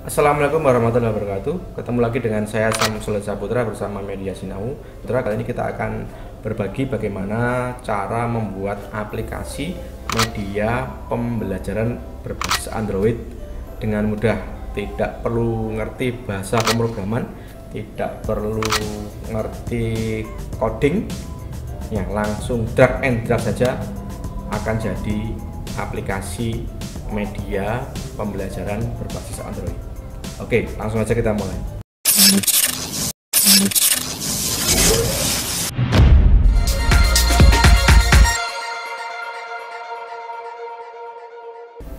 Assalamualaikum warahmatullahi wabarakatuh. Ketemu lagi dengan saya Samsul Saputra bersama Media Sinau. Putra, kali ini kita akan berbagi bagaimana cara membuat aplikasi media pembelajaran berbasis Android dengan mudah. Tidak perlu ngerti bahasa pemrograman, tidak perlu ngerti coding, yang langsung drag and drop saja akan jadi aplikasi media pembelajaran berbasis Android. Oke, langsung aja kita mulai.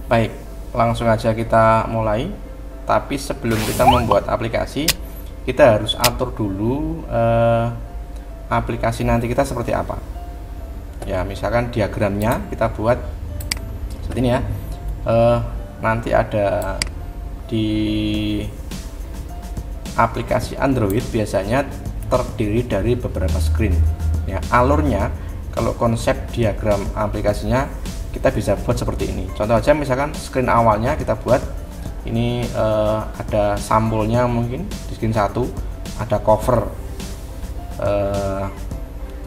Baik, langsung aja kita mulai. Tapi sebelum kita membuat aplikasi, kita harus atur dulu aplikasi nanti kita seperti apa. Ya, misalkan diagramnya kita buat seperti ini ya. Nanti ada di aplikasi Android biasanya terdiri dari beberapa screen. Ya, alurnya kalau konsep diagram aplikasinya kita bisa buat seperti ini. Contoh aja misalkan screen awalnya kita buat ini ada sampulnya, mungkin di screen 1 ada cover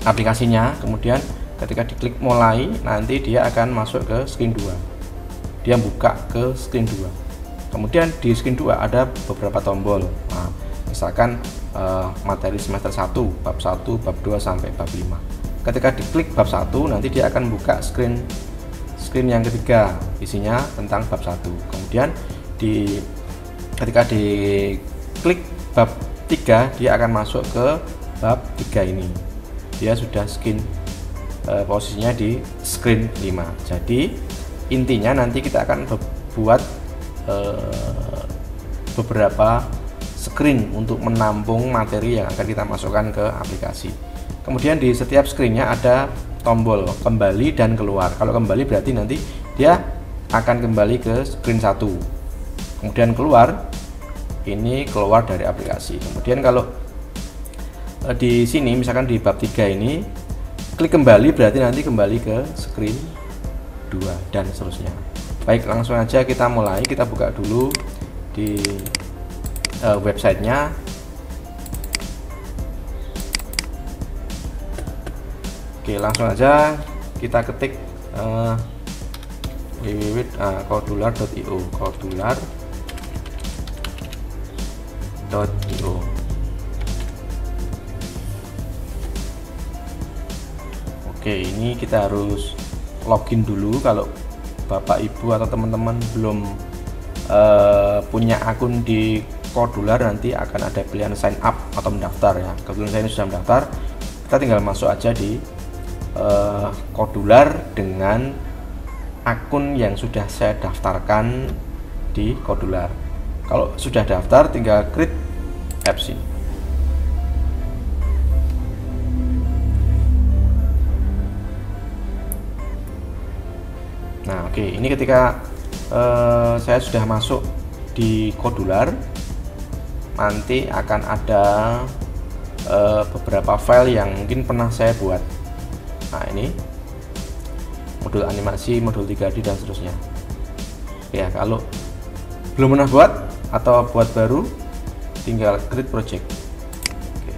aplikasinya, kemudian ketika diklik mulai nanti dia akan masuk ke screen 2, dia buka ke screen 2. Kemudian di screen 2 ada beberapa tombol. Nah, misalkan materi semester 1, bab 1, bab 2 sampai bab 5. Ketika diklik bab 1 nanti dia akan buka screen yang ketiga, isinya tentang bab 1. Kemudian ketika diklik bab 3 dia akan masuk ke bab 3 ini. Dia sudah posisinya di screen 5. Jadi intinya nanti kita akan buat beberapa screen untuk menampung materi yang akan kita masukkan ke aplikasi. Kemudian di setiap screennya ada tombol kembali dan keluar. Kalau kembali berarti nanti dia akan kembali ke screen 1. Kemudian keluar, ini keluar dari aplikasi. Kemudian kalau di sini misalkan di bab 3 ini klik kembali berarti nanti kembali ke screen 2 dan seterusnya. Baik, langsung aja kita mulai. Kita buka dulu di websitenya. Oke, langsung aja kita ketik www.kodular.io kodular.io. Oke, ini kita harus login dulu. Kalau Bapak Ibu atau teman-teman belum punya akun di Kodular, nanti akan ada pilihan sign up atau mendaftar ya. Kebetulan saya ini sudah mendaftar, kita tinggal masuk aja di Kodular dengan akun yang sudah saya daftarkan di Kodular. Kalau sudah daftar tinggal create apps ini. Nah, oke, ini ketika saya sudah masuk di Kodular, nanti akan ada beberapa file yang mungkin pernah saya buat. Nah, ini modul animasi, modul 3D dan seterusnya. Ya, kalau belum pernah buat atau buat baru, tinggal create project. Oke.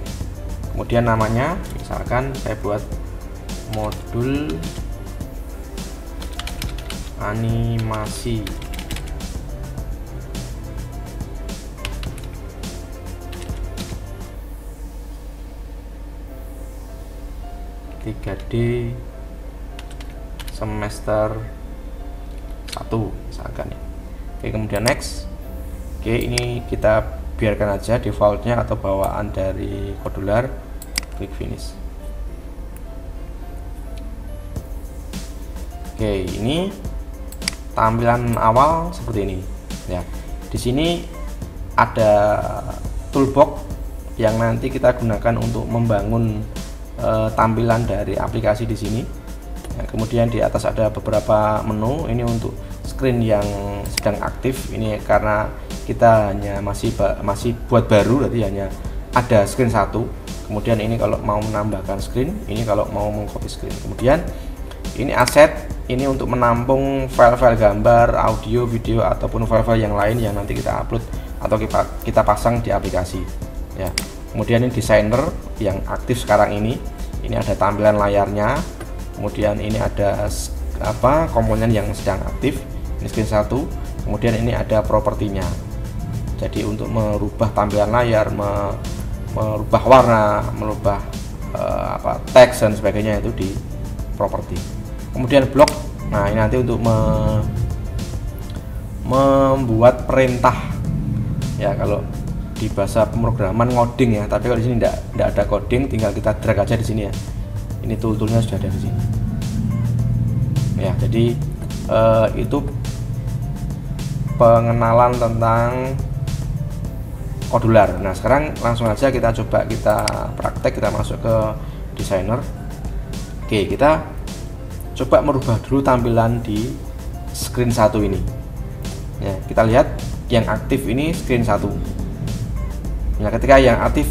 Kemudian namanya, misalkan saya buat modul animasi. (3D) semester 1 misalkan ya. Oke, kemudian next. Oke, ini kita biarkan aja defaultnya atau bawaan dari Kodular. Klik finish. Oke, ini tampilan awal seperti ini ya. Di sini ada toolbox yang nanti kita gunakan untuk membangun tampilan dari aplikasi di sini. Ya, kemudian di atas ada beberapa menu. Ini untuk screen yang sedang aktif. Ini karena kita hanya masih buat baru, berarti hanya ada screen 1. Kemudian ini kalau mau menambahkan screen, ini kalau mau mengcopy screen. Kemudian ini aset, ini untuk menampung file-file gambar, audio, video ataupun file-file yang lain yang nanti kita upload atau kita pasang di aplikasi ya. Kemudian ini designer yang aktif sekarang ini ada tampilan layarnya, kemudian ini ada komponen yang sedang aktif, ini screen 1, kemudian ini ada propertinya. Jadi untuk merubah tampilan layar, merubah warna, merubah teks dan sebagainya itu di properti. Kemudian blok, nah ini nanti untuk membuat perintah ya, kalau di bahasa pemrograman ngoding ya, tapi kalau di sini tidak ada coding, tinggal kita drag aja di sini ya. Ini tool-toolnya sudah ada di sini ya. Jadi itu pengenalan tentang modular. Nah sekarang langsung aja kita coba, kita praktek, kita masuk ke designer. Oke, kita coba merubah dulu tampilan di screen 1 ini ya. Kita lihat yang aktif ini screen 1. Nah ketika yang aktif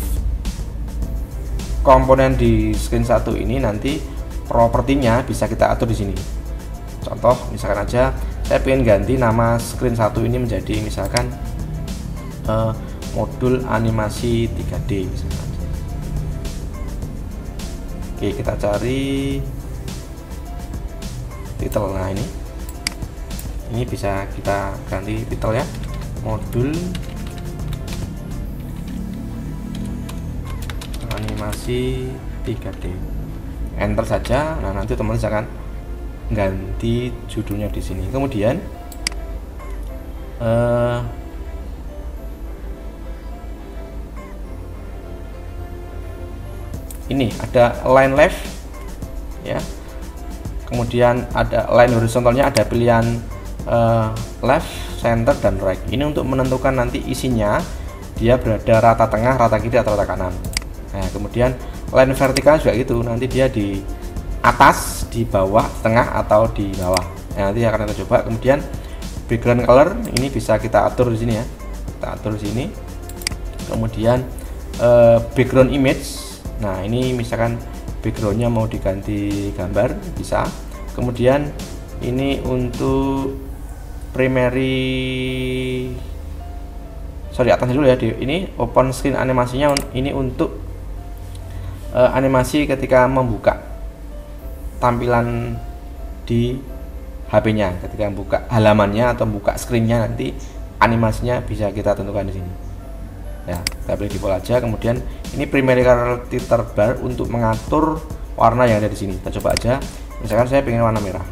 komponen di screen 1 ini, nanti propertinya bisa kita atur di sini. Contoh misalkan aja saya ingin ganti nama screen 1 ini menjadi misalkan modul animasi 3D misalkan. Oke, kita cari title. Nah ini bisa kita ganti title ya, modul animasi 3D, enter saja. Nah nanti otomatis akan ganti judulnya di sini. Kemudian ini ada line left ya, kemudian ada line horizontalnya, ada pilihan left, center, dan right. Ini untuk menentukan nanti isinya dia berada rata tengah, rata kiri, atau rata kanan. Nah kemudian line vertikal juga gitu, nanti dia di atas, di bawah, tengah, atau di bawah. Nah, nanti akan kita coba. Kemudian background color ini bisa kita atur di sini ya, kita atur di sini. Kemudian background image, nah ini misalkan backgroundnya mau diganti gambar bisa. Kemudian ini untuk atas dulu ya, ini open screen animasinya, ini untuk animasi ketika membuka tampilan di HP-nya, ketika buka halamannya atau buka screen-nya, nanti animasinya bisa kita tentukan di sini ya. Kita pilih default aja. Kemudian ini primary color filter bar untuk mengatur warna yang ada di sini. Kita coba aja, misalkan saya pengen warna merah.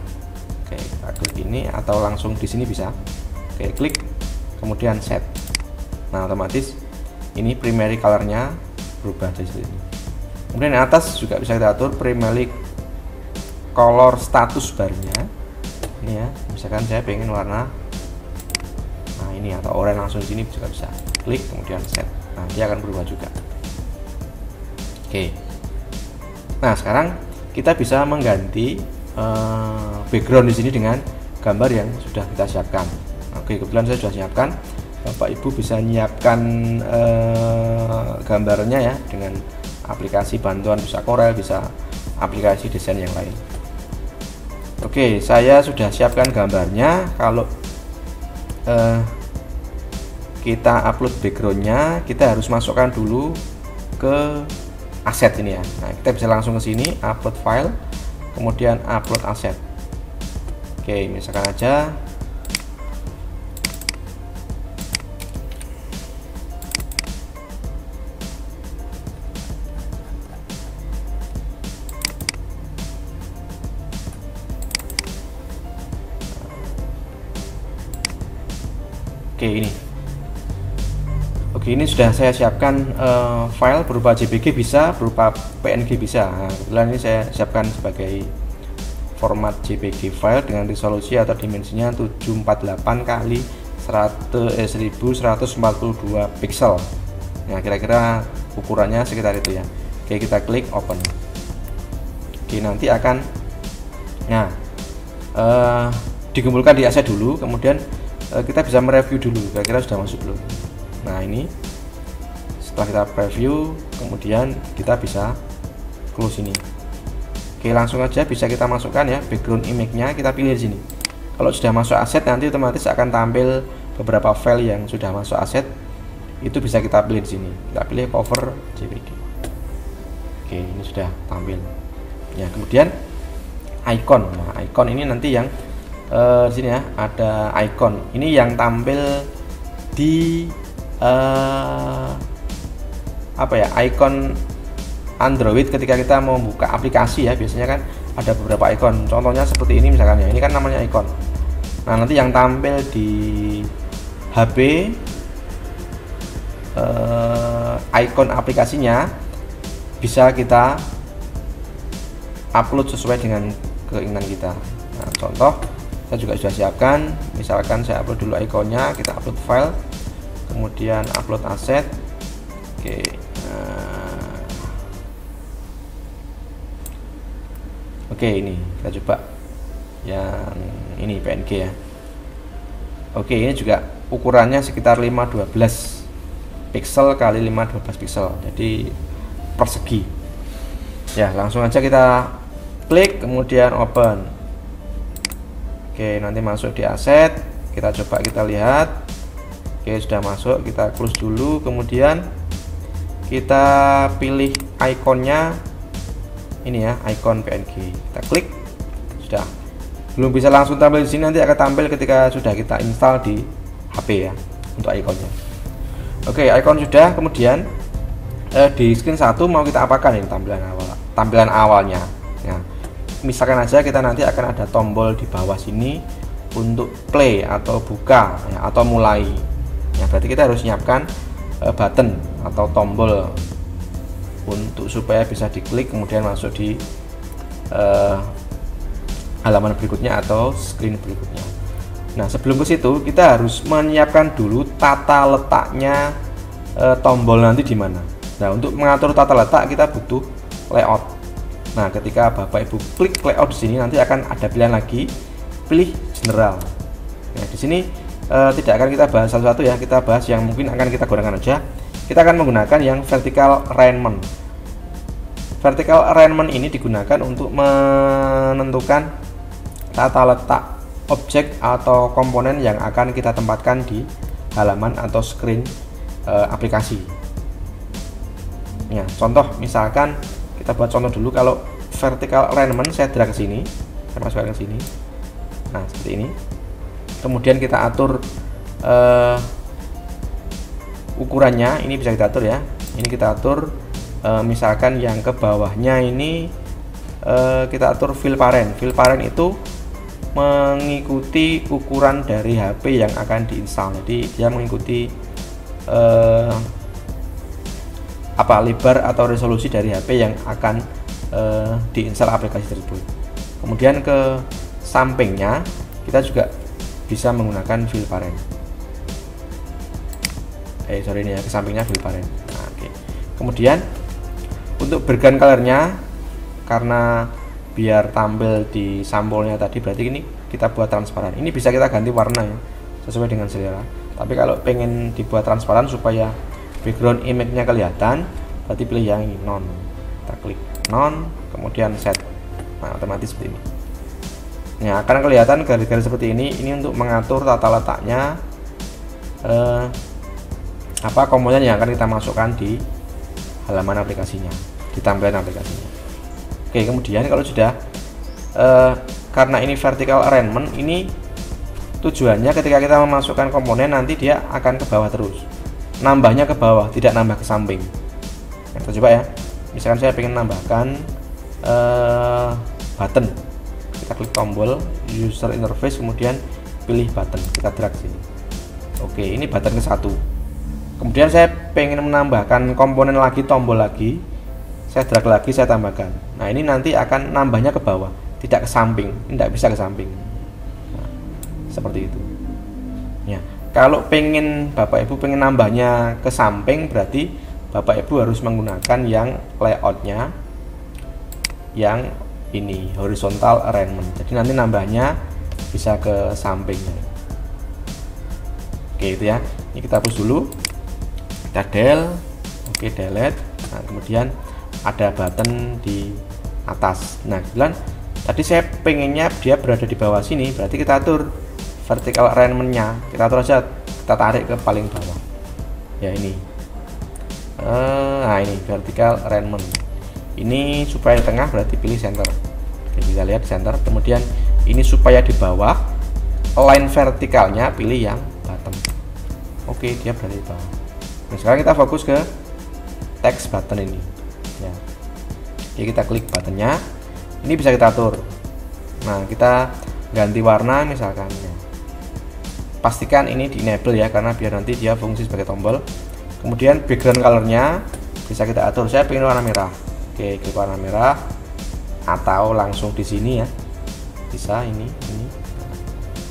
Oke, kita klik ini atau langsung di sini bisa. Oke, klik kemudian set. Nah otomatis ini primary colornya berubah dari sini. Kemudian di atas juga bisa kita atur primary color status barnya ini ya, misalkan saya pengen warna ini atau oranye, langsung di sini juga bisa klik kemudian set. Nah dia akan berubah juga. Oke, nah sekarang kita bisa mengganti background di sini dengan gambar yang sudah kita siapkan. Oke, kebetulan saya sudah siapkan. Bapak Ibu bisa menyiapkan gambarnya ya dengan aplikasi bantuan, bisa Corel, bisa aplikasi desain yang lain. Oke, saya sudah siapkan gambarnya. Kalau kita upload backgroundnya, kita harus masukkan dulu ke aset ini ya. Nah, kita bisa langsung ke sini, upload file, kemudian upload aset. Oke, misalkan aja ini sudah saya siapkan file berupa JPG bisa, berupa PNG bisa. Nah, kebetulan ini saya siapkan sebagai format JPG file dengan resolusi atau dimensinya 748 kali 1142 pixel. Nah kira-kira ukurannya sekitar itu ya. Oke, kita klik open. Oke, nanti akan dikumpulkan di aset dulu, kemudian kita bisa mereview dulu kira-kira sudah masuk belum. Nah ini setelah kita preview, kemudian kita bisa close ini. Oke, langsung aja bisa kita masukkan ya background image-nya, kita pilih di sini. Kalau sudah masuk aset nanti otomatis akan tampil beberapa file yang sudah masuk aset. Itu bisa kita pilih di sini. Kita pilih cover JPG. Oke, ini sudah tampil. Ya, kemudian icon. Nah, icon ini nanti yang di sini ya, ada icon. Ini yang tampil di apa ya? Icon Android ketika kita mau buka aplikasi ya, biasanya kan ada beberapa icon. Contohnya seperti ini misalkan ya. Ini kan namanya icon. Nah, nanti yang tampil di HP icon aplikasinya bisa kita upload sesuai dengan keinginan kita. Nah, contoh saya juga sudah siapkan, misalkan saya upload dulu ikonnya, kita upload file, kemudian upload aset. Oke, oke, ini kita coba yang ini PNG ya. Oke, ini juga ukurannya sekitar 512 pixel kali 512 pixel, jadi persegi ya. Langsung aja kita klik kemudian open. Oke, nanti masuk di aset, kita coba kita lihat. Oke, sudah masuk, kita close dulu, kemudian kita pilih ikonnya ini ya, icon PNG, kita klik. Sudah, belum bisa langsung tampil di sini, nanti akan tampil ketika sudah kita install di HP ya untuk ikonnya. Oke, icon sudah, kemudian di screen 1 mau kita apakan ini tampilan awalnya. Nah, misalkan aja kita nanti akan ada tombol di bawah sini untuk play atau buka ya, atau mulai. Ya, berarti kita harus menyiapkan button atau tombol untuk supaya bisa diklik kemudian masuk di halaman berikutnya atau screen berikutnya. Nah, sebelum ke situ kita harus menyiapkan dulu tata letaknya tombol nanti di mana. Nah, untuk mengatur tata letak kita butuh layout. Nah, ketika Bapak Ibu klik layout di sini nanti akan ada pilihan lagi, pilih general. Nah, di sini tidak akan kita bahas satu-satu ya, kita bahas yang mungkin akan kita gunakan aja. Kita akan menggunakan yang vertical alignment. Vertical alignment ini digunakan untuk menentukan tata letak objek atau komponen yang akan kita tempatkan di halaman atau screen aplikasi. Ya, contoh misalkan kita buat contoh dulu. Kalau vertical alignment saya drag ke sini, saya masukkan ke sini. Nah, seperti ini. Kemudian kita atur ukurannya, ini bisa kita atur ya. Ini kita atur misalkan yang ke bawahnya ini kita atur fill parent. Fill parent itu mengikuti ukuran dari HP yang akan diinstal. Jadi dia mengikuti lebar atau resolusi dari HP yang akan diinstal aplikasi tersebut. Kemudian ke sampingnya kita juga bisa menggunakan fill parent. Ini ya, ke sampingnya fill parent. Nah, oke. Kemudian untuk background colornya, karena biar tampil di sampulnya tadi, berarti ini kita buat transparan. Ini bisa kita ganti warna ya, sesuai dengan selera. Tapi kalau pengen dibuat transparan supaya background image-nya kelihatan, berarti pilih yang ini, non. Kita klik non, kemudian set. Nah, otomatis seperti ini. Nah, akan kelihatan garis-garis seperti ini. Ini untuk mengatur tata letaknya komponen yang akan kita masukkan di halaman aplikasinya, di tampilan aplikasinya. Oke, kemudian kalau sudah karena ini vertical alignment, ini tujuannya ketika kita memasukkan komponen nanti dia akan ke bawah terus, nambahnya ke bawah, tidak nambah ke samping. Nah, kita coba ya, misalkan saya ingin nambahkan button, kita klik tombol user interface, kemudian pilih button, kita drag sini. Oke, ini button ke 1. Kemudian saya pengen menambahkan komponen lagi, tombol lagi, saya drag lagi, saya tambahkan. Nah, ini nanti akan nambahnya ke bawah, tidak ke samping, tidak bisa ke samping. Nah, seperti itu ya. Kalau pengen Bapak Ibu pengen nambahnya ke samping, berarti Bapak Ibu harus menggunakan yang layoutnya yang ini, horizontal alignment. Jadi nanti nambahnya bisa ke sampingnya. Oke, itu ya. Ini kita hapus dulu, kita del, oke, delete. Nah, kemudian ada button di atas. Nah kebetulan tadi saya pengennya dia berada di bawah sini, berarti kita atur vertical alignment-nya, kita atur aja, kita tarik ke paling bawah ya ini. Nah ini vertical alignment, ini supaya di tengah berarti pilih center. Oke, kita lihat center. Kemudian ini supaya di bawah, line vertikalnya pilih yang bottom. Oke, dia berada di bawah. Nah sekarang kita fokus ke text button ini ya. Oke, kita klik buttonnya, ini bisa kita atur. Nah kita ganti warna misalkan ya. Pastikan ini di enable ya, karena biar nanti dia fungsi sebagai tombol. Kemudian background colornya bisa kita atur, saya pengen warna merah. Oke, klik warna merah, atau langsung di sini ya, bisa ini.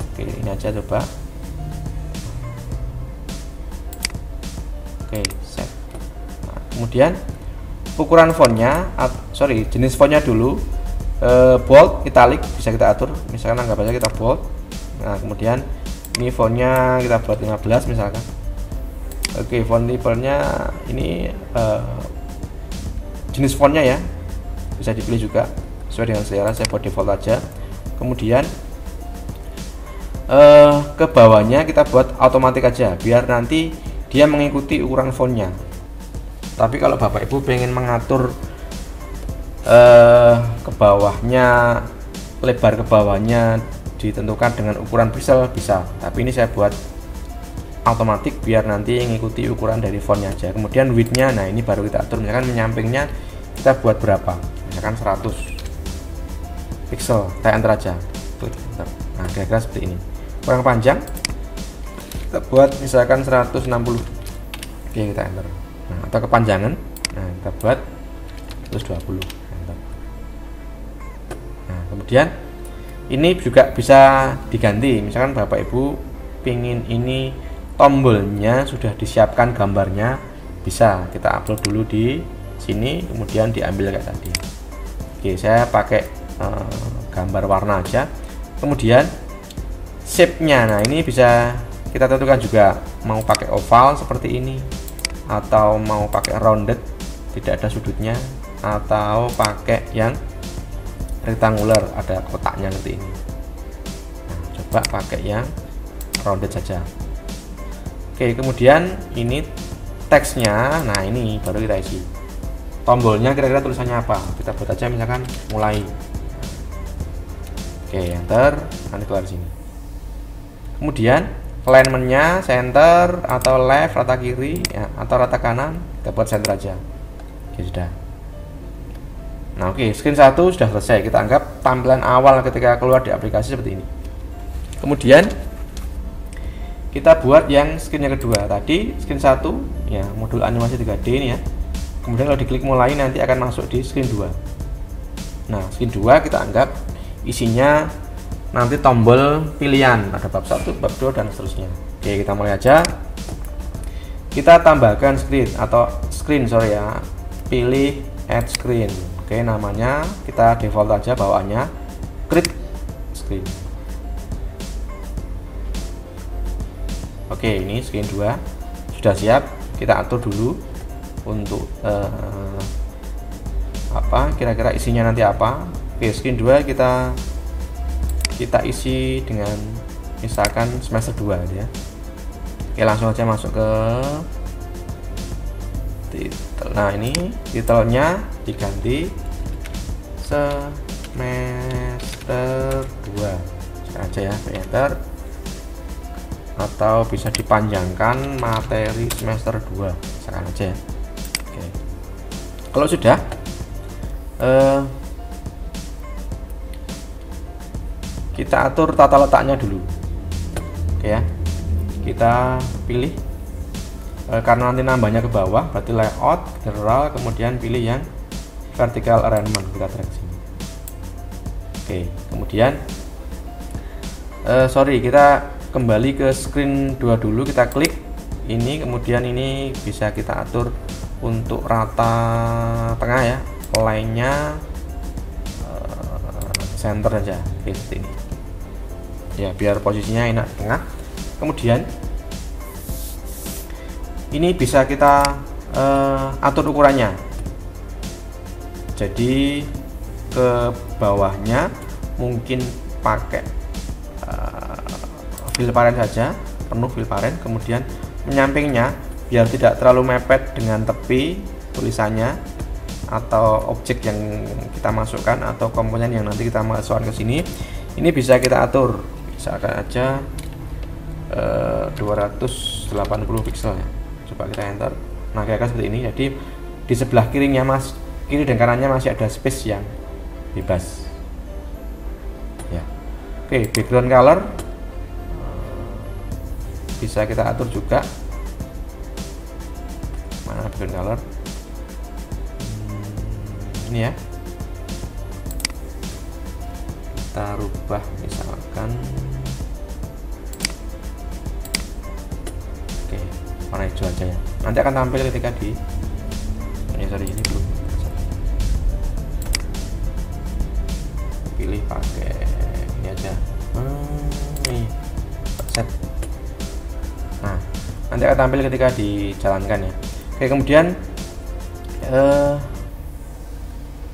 Oke, ini aja coba. Oke, set. Nah, kemudian ukuran fontnya, jenis fontnya dulu, bold, italic bisa kita atur, misalkan anggap aja kita bold. Nah kemudian ini fontnya kita buat 15 misalkan. Oke, font labelnya ini jenis fontnya ya, bisa dipilih juga sesuai dengan selera, saya buat default aja. Kemudian ke bawahnya kita buat otomatis aja, biar nanti dia mengikuti ukuran fontnya. Tapi kalau Bapak Ibu pengen mengatur ke bawahnya, lebar ke bawahnya ditentukan dengan ukuran pixel bisa, tapi ini saya buat otomatis biar nanti mengikuti ukuran dari fontnya aja. Kemudian widthnya, nah ini baru kita atur, misalkan menyampingnya kita buat berapa, misalkan 100 pixel, kita enter aja, klik enter. Nah kira-kira seperti ini. Kurang panjang kita buat misalkan 160. Oke, kita enter. Nah atau kepanjangan, nah kita buat 120, enter. Nah kemudian ini juga bisa diganti, misalkan Bapak Ibu pingin ini tombolnya sudah disiapkan gambarnya, bisa kita upload dulu di sini, kemudian diambil kayak tadi. Oke, saya pakai gambar warna aja. Kemudian shape-nya, nah ini bisa kita tentukan juga, mau pakai oval seperti ini, atau mau pakai rounded tidak ada sudutnya, atau pakai yang rectangular ada kotaknya seperti ini. Nah, coba pakai yang rounded saja. Oke, kemudian ini teksnya, nah ini baru kita isi. Tombolnya kira-kira tulisannya apa? Kita buat aja misalkan mulai. Oke, enter, nanti keluar sini. Kemudian alignmentnya center atau left, rata kiri ya, atau rata kanan, kita buat center aja. Oke, sudah. Nah oke, screen 1 sudah selesai. Kita anggap tampilan awal ketika keluar di aplikasi seperti ini. Kemudian kita buat yang screen yang kedua. Tadi screen 1 ya, modul animasi 3D ini ya. Kemudian kalau diklik mulai nanti akan masuk di screen 2. Nah screen 2 kita anggap isinya nanti tombol pilihan, ada bab 1, bab 2 dan seterusnya. Oke, kita mulai aja. Kita tambahkan screen sorry ya, pilih add screen. Oke, namanya kita default aja bawaannya create screen. Oke, ini screen 2 sudah siap. Kita atur dulu untuk apa kira-kira isinya nanti apa. Oke, screen 2 kita isi dengan misalkan semester 2 ya. Oke, langsung aja masuk ke titel. Nah ini titelnya diganti semester 2 aja ya, enter. Atau bisa dipanjangkan materi semester 2 misalkan aja ya. Oke. Kalau sudah kita atur tata letaknya dulu. Oke ya, kita pilih karena nanti nambahnya ke bawah, berarti layout, general, kemudian pilih yang vertical alignment, kita drag sini. Oke, kemudian kita kembali ke screen 2 dulu, kita klik ini, kemudian ini bisa kita atur untuk rata tengah ya, line-nya center aja, seperti ini ya, biar posisinya enak di tengah. Kemudian ini bisa kita atur ukurannya, jadi ke bawahnya mungkin pakai fill parent saja, penuh fill parent. Kemudian menyampingnya biar tidak terlalu mepet dengan tepi tulisannya atau objek yang kita masukkan atau komponen yang nanti kita masukkan ke sini, ini bisa kita atur, misalkan aja 280 pixel ya. Coba kita enter. Nah, kayak seperti ini. Jadi di sebelah kirinya kiri dan kanannya masih ada space yang bebas ya. Oke, background color bisa kita atur juga. Mana background color? Ini ya, kita rubah misalkan warna hijau aja ya. Nanti akan tampil ketika di sorry ini belum pilih pakai ini aja. Nih set. Nah, nanti akan tampil ketika dijalankan ya. Oke, kemudian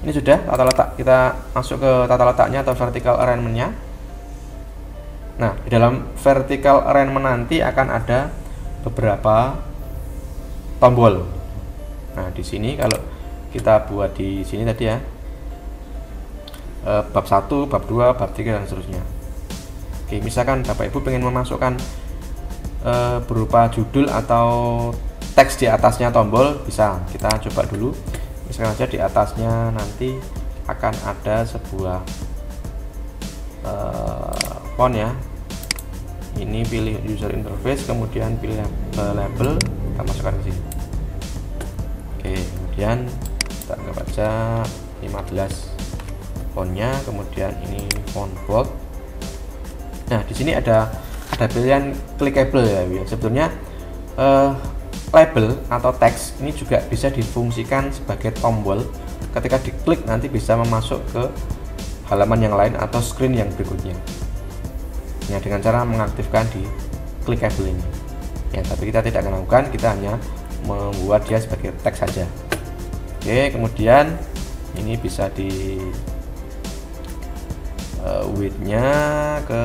ini sudah tata letak. Kita masuk ke tata letaknya atau vertical alignment-nya. Nah, di dalam vertical alignment nanti akan ada beberapa tombol. Nah, di sini kalau kita buat di sini tadi ya, bab 1, bab 2, bab 3 dan seterusnya. Oke, misalkan Bapak Ibu pengen memasukkan berupa judul atau teks di atasnya tombol, bisa. Kita coba dulu. Misalkan aja di atasnya nanti akan ada sebuah font ya. Ini pilih user interface, kemudian pilih label, kita masukkan ke sini. Oke, kemudian kita anggap aja 15 fontnya, kemudian ini font bold. Nah, di sini ada pilihan clickable ya. Sebetulnya label atau teks ini juga bisa difungsikan sebagai tombol. Ketika diklik nanti bisa memasuk ke halaman yang lain atau screen yang berikutnya. Ya, dengan cara mengaktifkan di clickable ini. Ya, tapi kita tidak akan lakukan, kita hanya membuat dia sebagai teks saja. Oke, kemudian ini bisa di width-nya ke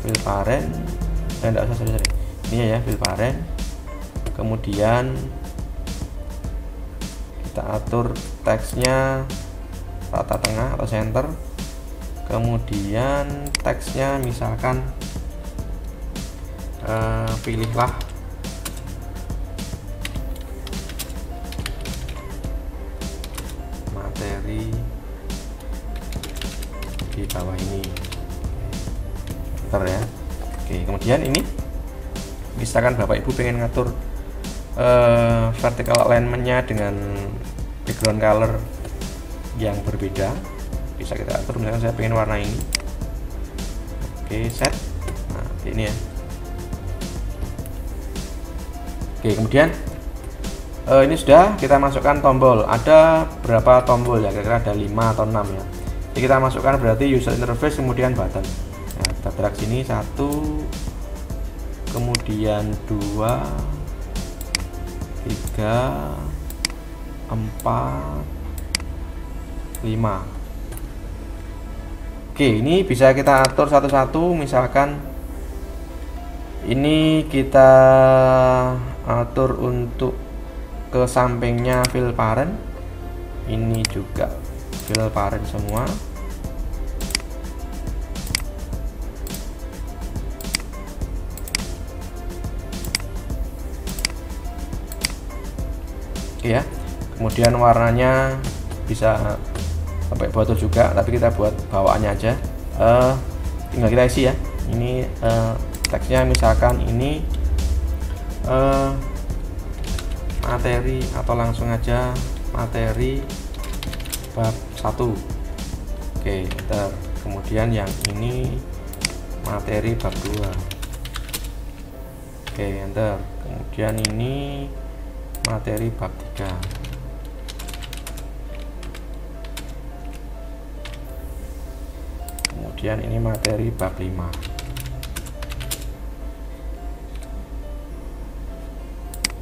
fill parent. Enggak usah, sorry. Ini ya fill parent. Kemudian kita atur teksnya rata tengah atau center. Kemudian teksnya misalkan pilihlah materi di bawah ini, enter ya. Oke, kemudian ini misalkan Bapak Ibu pengen ngatur vertical alignment-nya dengan background color yang berbeda, bisa kita atur. Misalkan saya pengen warna ini. Oke, set. Nah, ini ya. Oke, kemudian ini sudah kita masukkan tombol. Ada berapa tombol ya? Kira-kira ada 5 atau 6 ya. Jadi kita masukkan berarti user interface kemudian button. Nah, kita drag sini 1, kemudian 2, 3, 4, 5. Oke, ini bisa kita atur satu-satu. Misalkan ini kita atur untuk ke sampingnya fill parent, ini juga fill parent semua. Oke ya, kemudian warnanya bisa sampai bawah juga, tapi kita buat bawaannya aja. Tinggal kita isi ya. Ini teksnya misalkan ini materi, atau langsung aja materi bab 1. Oke, enter. Kemudian yang ini materi bab 2. Oke, enter. Kemudian ini materi bab 3. Kemudian ini materi bab 5.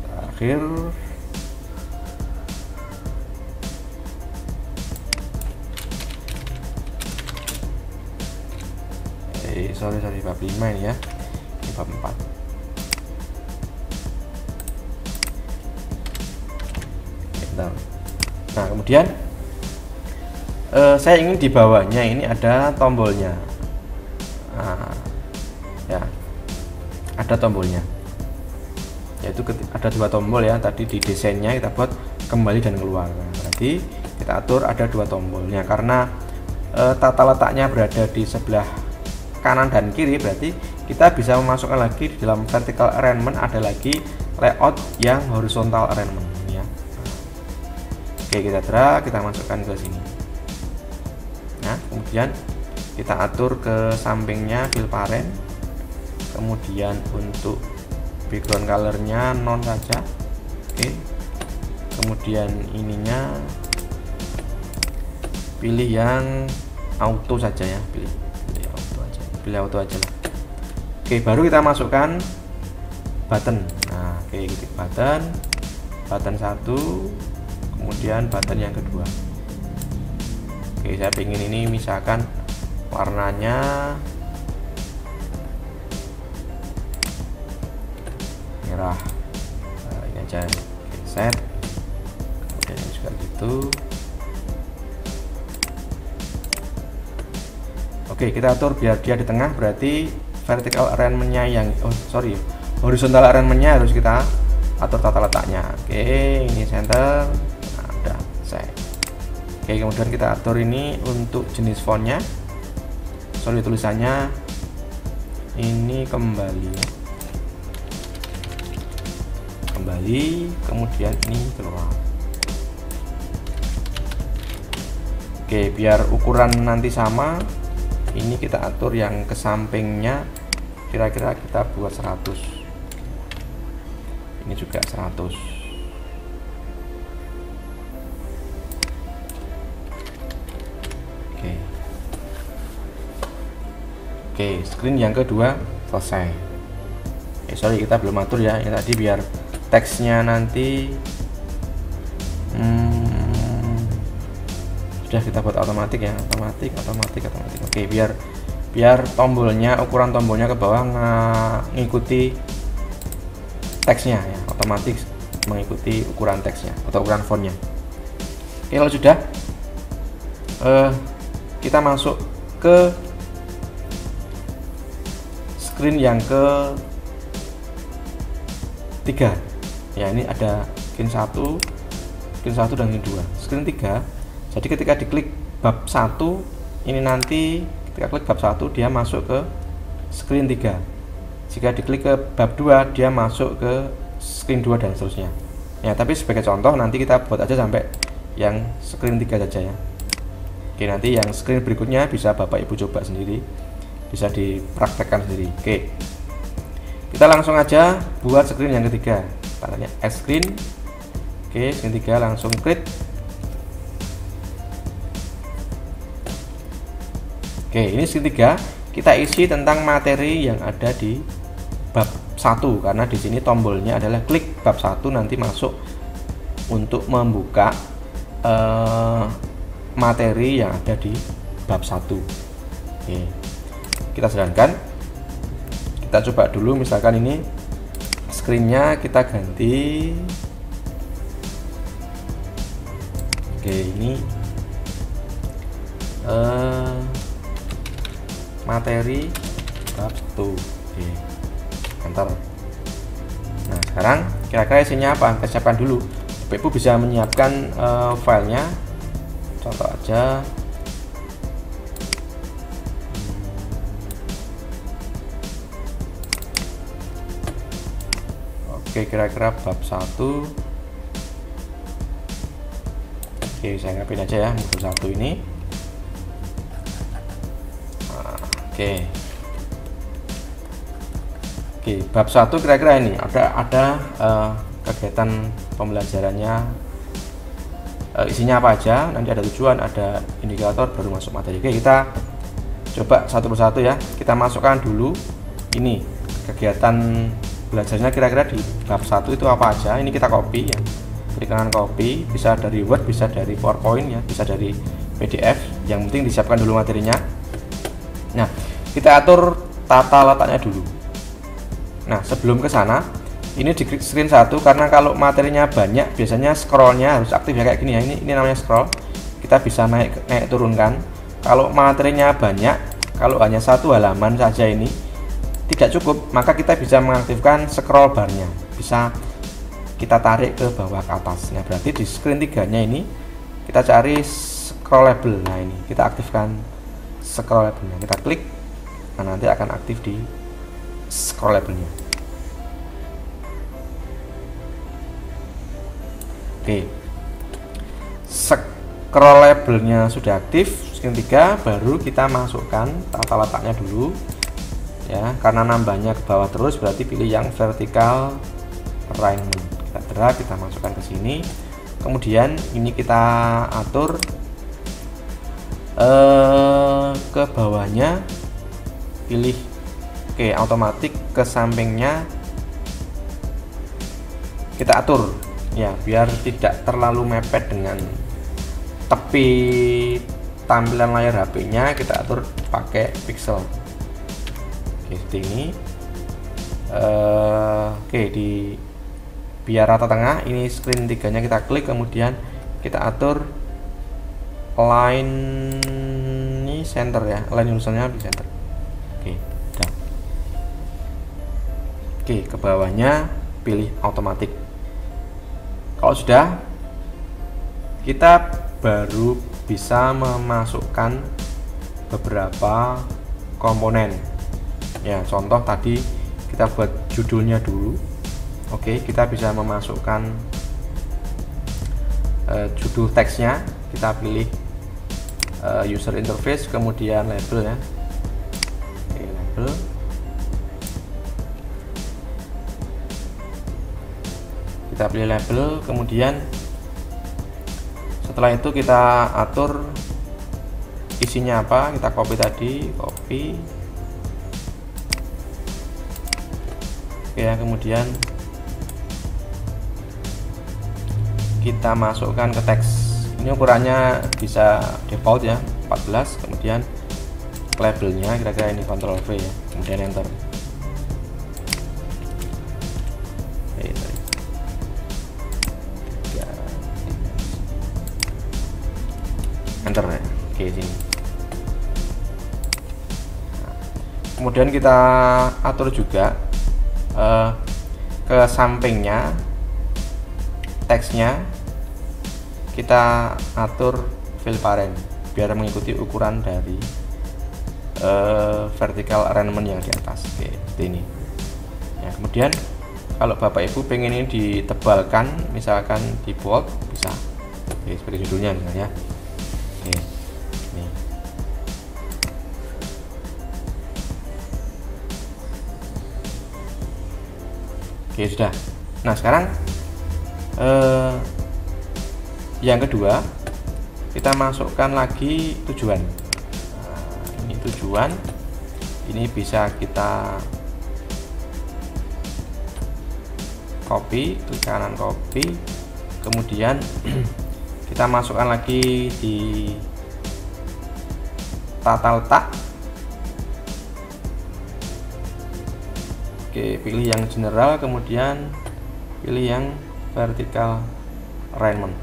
Terakhir sorry bab 5 ini ya, ini bab 4. Nah kemudian saya ingin di bawahnya ini ada tombolnya. Nah, ya ada tombolnya, yaitu ada 2 tombol ya, tadi di desainnya kita buat kembali dan keluar. Nah, berarti kita atur ada 2 tombolnya, karena tata letaknya berada di sebelah kanan dan kiri, berarti kita bisa memasukkan lagi di dalam vertical arrangement ada lagi layout yang horizontal arrangement ya. Oke, kita drag, kita masukkan ke sini. Nah kemudian kita atur ke sampingnya fill parent, kemudian untuk background colornya non saja. Oke, kemudian ininya pilih yang auto saja ya, pilih auto aja lah. Oke, baru kita masukkan button. Nah oke, ketik button 1, kemudian button yang kedua. Oke, saya ingin ini misalkan warnanya merah. Nah, ini aja. Oke, set. Kemudian juga gitu. Oke, kita atur biar dia di tengah, berarti vertical arrangement-nya yang horizontal arrangement-nya harus kita atur tata letaknya. Oke, ini center. Nah, udah set. Oke, kemudian kita atur ini untuk jenis fontnya. Tulisannya ini kembali, kemudian ini keluar. Oke, biar ukuran nanti sama, ini kita atur yang ke sampingnya kira-kira kita buat 100. Ini juga 100. Oke, screen yang kedua selesai. Sorry kita belum atur ya, ini tadi biar teksnya nanti sudah kita buat otomatis ya, otomatis. Oke, biar tombolnya, ukuran tombolnya ke bawah mengikuti teksnya ya, otomatis mengikuti ukuran teksnya atau ukuran fontnya. Oke, kalau sudah kita masuk ke screen yang ke-3 ya. Ini ada screen 1 dan screen 2. Screen 3, jadi ketika diklik bab 1 ini, nanti ketika klik bab 1 dia masuk ke screen 3. Jika diklik ke bab 2 dia masuk ke screen 2 dan seterusnya ya. Tapi sebagai contoh nanti kita buat aja sampai yang screen 3 saja ya. Oke, nanti yang screen berikutnya bisa Bapak Ibu coba sendiri, bisa dipraktekkan sendiri. Oke, kita langsung aja buat screen yang ketiga, tandanya S screen. Oke, screen 3 langsung create. Oke, ini screen 3 kita isi tentang materi yang ada di bab 1, karena di sini tombolnya adalah klik bab 1 nanti masuk untuk membuka materi yang ada di bab 1. Oke, kita jalankan, kita coba dulu. Misalkan ini screennya kita ganti. Oke, ini materi bab 1. Oke, enter. Nah sekarang kira-kira isinya apa, kita siapkan dulu. Bapak Ibu bisa menyiapkan filenya. Contoh aja, oke, kira-kira bab 1. Oke, saya ngapin aja ya modul 1 ini. Oke, bab 1 kira-kira ini ada kegiatan pembelajarannya, isinya apa aja, nanti ada tujuan, ada indikator, baru masuk materi. Oke, kita coba satu persatu ya. Kita masukkan dulu ini kegiatan belajarnya kira-kira di bab 1 itu apa aja. Ini kita copy ya, klik kanan copy, bisa dari Word, bisa dari PowerPoint ya, bisa dari PDF, yang penting disiapkan dulu materinya. Nah, kita atur tata letaknya dulu. Nah, sebelum ke sana, ini di screen 1 karena kalau materinya banyak biasanya scrollnya harus aktif ya, kayak gini ya. Ini namanya scroll. Kita bisa naik turunkan. Kalau materinya banyak, kalau hanya satu halaman saja ini tidak cukup, maka kita bisa mengaktifkan scroll barnya. Bisa kita tarik ke bawah ke atas. Nah, berarti di screen 3-nya ini kita cari scrollable. Nah, ini kita aktifkan scrollable-nya. Kita klik. Nah, nanti akan aktif di scrollable-nya. Oke. Scrollable-nya sudah aktif, screen 3, baru kita masukkan tata letaknya dulu. Ya, karena nambahnya ke bawah terus berarti pilih yang vertical alignment. Kita drag, kita masukkan ke sini. Kemudian ini kita atur ke bawahnya, pilih oke, otomatis ke sampingnya kita atur ya, biar tidak terlalu mepet dengan tepi tampilan layar HP-nya. Kita atur pakai pixel. Oke, seperti ini. Oke, di biar rata tengah. Ini screen 3-nya kita klik, kemudian kita atur line ini center ya, line urusannya di center. Oke, udah. Oke, ke bawahnya pilih otomatis. Kalau sudah, kita baru bisa memasukkan beberapa komponen. Ya, contoh tadi kita buat judulnya dulu. Oke, kita bisa memasukkan judul teksnya. Kita pilih user interface, kemudian label ya. Oke, label. Kita pilih label, kemudian setelah itu kita atur isinya apa. Kita copy tadi, copy. Oke ya, kemudian kita masukkan ke teks. Ini ukurannya bisa default ya, 14. Kemudian labelnya kira-kira ini, Ctrl V ya, kemudian enter. Enter ya. Oke, sini. Kemudian kita atur juga ke sampingnya teksnya, kita atur fill parent biar mengikuti ukuran dari vertical alignment yang di atas. Oke, seperti ini ya. Kemudian kalau Bapak Ibu pengen ini ditebalkan, misalkan di bold, bisa. Oke, seperti judulnya misalnya. Oke, nih. Oke, sudah. Nah, sekarang yang kedua, kita masukkan lagi tujuan. Nah, ini tujuan. Ini bisa kita copy, klik kanan copy, kemudian kita masukkan lagi di tata letak. Oke, pilih yang general, kemudian pilih yang vertical alignment.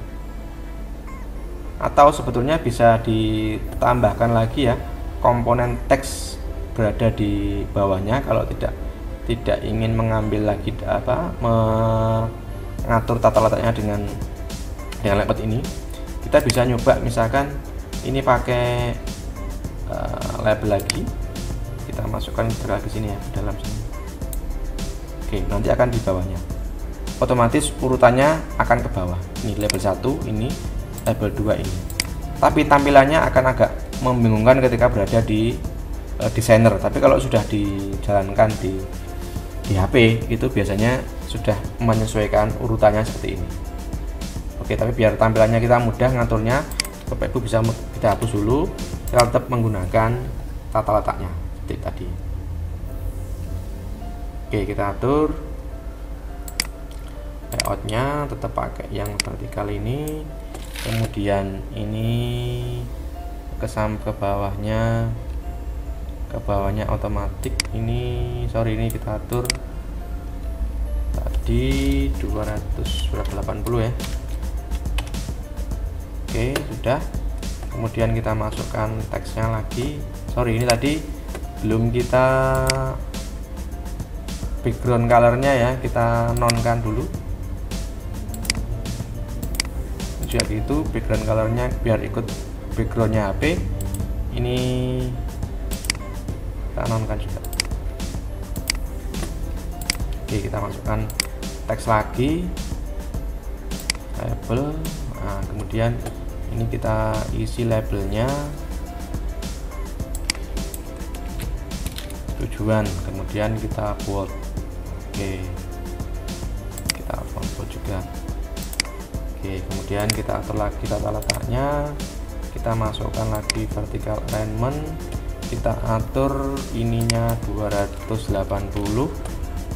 Atau sebetulnya bisa ditambahkan lagi ya, komponen teks berada di bawahnya. Kalau tidak ingin mengambil lagi mengatur tata letaknya dengan layout ini, kita bisa nyoba misalkan ini pakai label lagi. Kita masukkan ke sini ya, dalam sini. Oke, nanti akan di bawahnya. Otomatis urutannya akan ke bawah. Ini label 1, ini label 2 ini. Tapi tampilannya akan agak membingungkan ketika berada di desainer. Tapi kalau sudah dijalankan di HP itu biasanya sudah menyesuaikan urutannya seperti ini. Oke, tapi biar tampilannya kita mudah ngaturnya, Bapak Ibu bisa kita hapus dulu. Kita tetap menggunakan tata letaknya seperti tadi. Oke, kita atur layoutnya, tetap pakai yang vertikal ini. Kemudian ini ke bawahnya ke bawahnya otomatis. Ini sorry, ini kita atur tadi 280 ya. Oke, sudah. Kemudian kita masukkan teksnya lagi. Sorry, ini tadi belum kita background colornya ya, kita nonkan dulu. Juga gitu, background colornya biar ikut backgroundnya HP. Ini kita nonkan juga. Oke, kita masukkan teks lagi, label. Nah, kemudian ini kita isi labelnya, tujuan, kemudian kita bold. Oke, kita bold juga. Oke, kemudian kita atur lagi tata letaknya, kita masukkan lagi vertical alignment, kita atur ininya 280,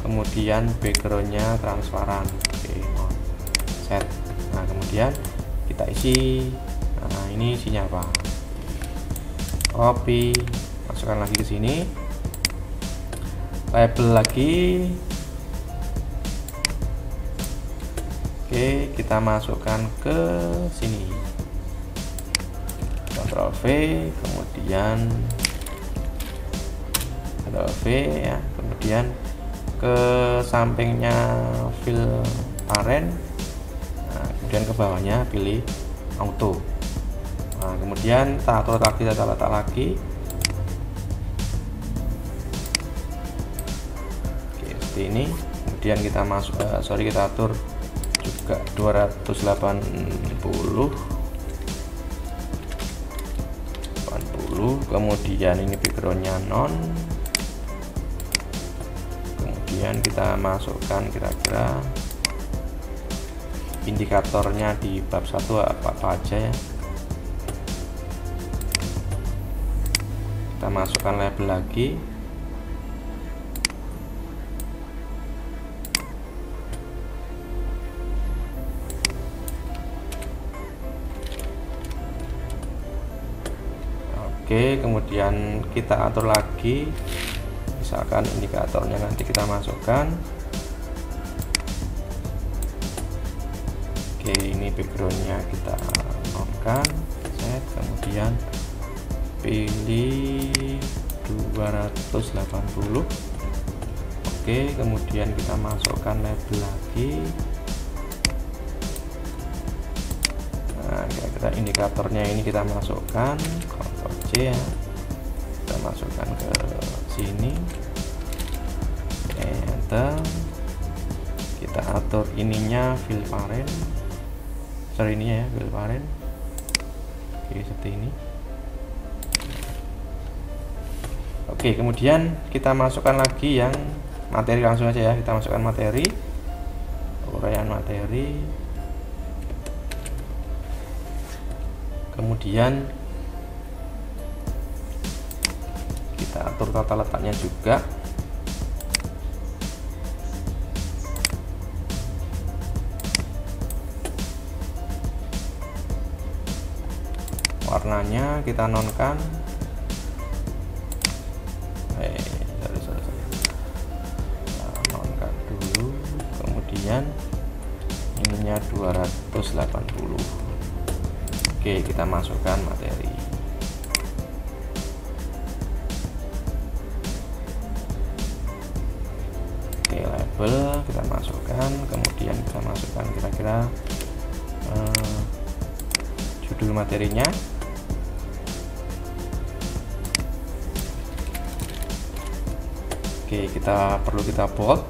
kemudian backgroundnya transparan. Oke, set. Nah, kemudian kita isi. Nah, ini isinya apa? Copy, masukkan lagi ke sini, label lagi. Oke, kita masukkan ke sini, Ctrl V, kemudian Ctrl V ya, kemudian ke sampingnya fill parent. Nah, kemudian ke bawahnya pilih auto. Nah, kemudian kita atur lagi tata letak lagi. Oke, seperti ini. Kemudian kita masuk, kita atur juga 280, kemudian ini backgroundnya non. Kemudian kita masukkan kira-kira indikatornya di bab 1 apa aja ya. Kita masukkan label lagi. Oke, kemudian kita atur lagi, misalkan indikatornya nanti kita masukkan. Oke, ini backgroundnya kita nonkan, set, kemudian pilih 280. Oke, kemudian kita masukkan label lagi. Nah, kira-kira indikatornya ini kita masukkan, Ctrl C ya, kita masukkan ke sini, enter. Kita atur ininya fill parent, sorry ini ya, fill parent. Oke, seperti ini. Oke, kemudian kita masukkan lagi yang materi, langsung aja ya, kita masukkan materi, uraian materi. Kemudian kita atur tata letaknya juga. Warnanya kita nonkan. Nonkan dulu. Kemudian ininya 280. Oke, kita masukkan materi. Oke, label kita masukkan, kemudian kita masukkan kira-kira judul materinya. Oke, perlu kita bold.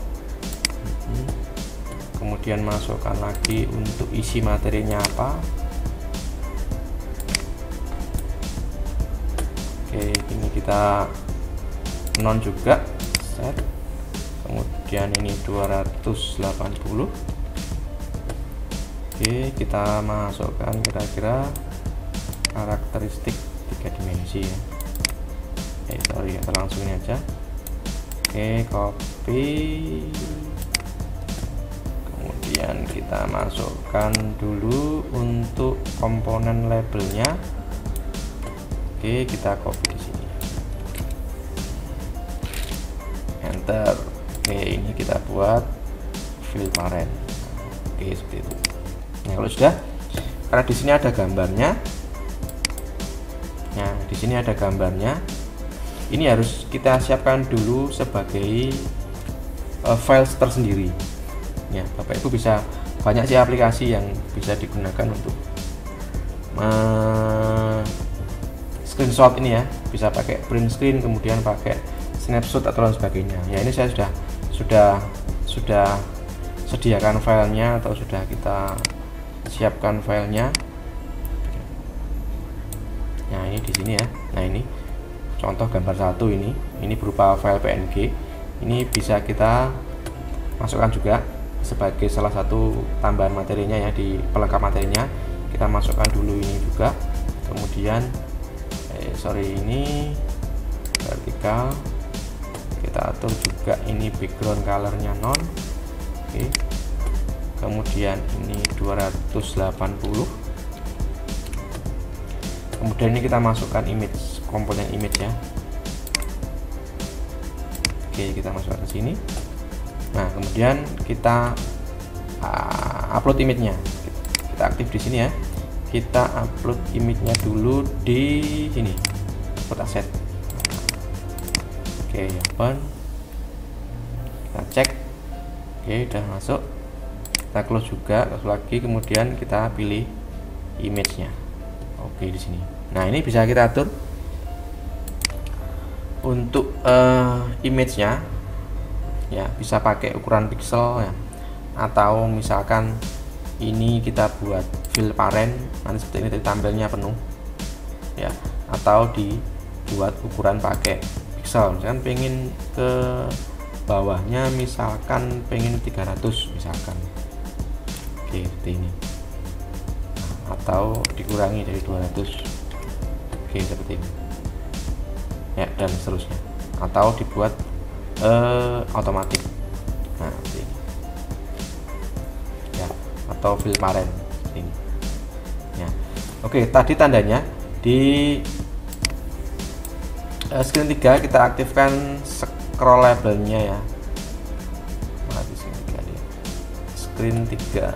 Kemudian masukkan lagi untuk isi materinya apa. Oke, ini kita non juga, set. Kemudian ini 280. Oke, kita masukkan kira-kira karakteristik 3 dimensi ya. Sorry, kita langsung ini aja. Oke, copy. Kemudian kita masukkan dulu untuk komponen labelnya. Oke, kita copy di sini. enter. Oke, ini kita buat fill parent. Oke, seperti itu. Nah, kalau sudah, karena di sini ada gambarnya. Nah, di sini ada gambarnya. Ini harus kita siapkan dulu sebagai file tersendiri. Ya, Bapak Ibu bisa banyak sih aplikasi yang bisa digunakan untuk screenshot ini ya. Bisa pakai print screen, kemudian pakai snapshot atau lain sebagainya. Ya, ini saya sudah sediakan filenya atau sudah kita siapkan filenya. Nah, ini di sini ya. Nah, ini contoh gambar satu ini berupa file PNG. Ini bisa kita masukkan juga sebagai salah satu tambahan materinya ya, di pelengkap materinya. Kita masukkan dulu ini juga. Kemudian ini vertikal. Kita atur juga ini background colornya non. Oke. Kemudian ini 280. Kemudian ini kita masukkan image, komponen image ya. Oke, kita masukkan ke sini. Nah, kemudian kita upload image-nya. Kita aktif di sini ya. Kita upload image-nya dulu di sini. Upload asset. Oke, open. Kita cek. Oke, udah masuk. Kita close juga, close lagi. Kemudian kita pilih image-nya. Oke, di sini. Nah, ini bisa kita atur untuk image-nya. Ya, bisa pakai ukuran pixel ya, atau misalkan ini kita buat fill parent, nanti seperti ini tampilnya penuh ya, atau dibuat ukuran pakai pixel. Misalkan pengen ke bawahnya, misalkan pengen 300 misalkan. Oke, seperti ini. Nah, atau dikurangi dari 200. Oke, seperti ini ya, dan seterusnya, atau dibuat otomatis. Nah, seperti ini ya, atau fill parent ini ya. Oke, tadi tandanya di screen 3 kita aktifkan scrollable-nya ya. Nah, di sini kali ya. Screen 3.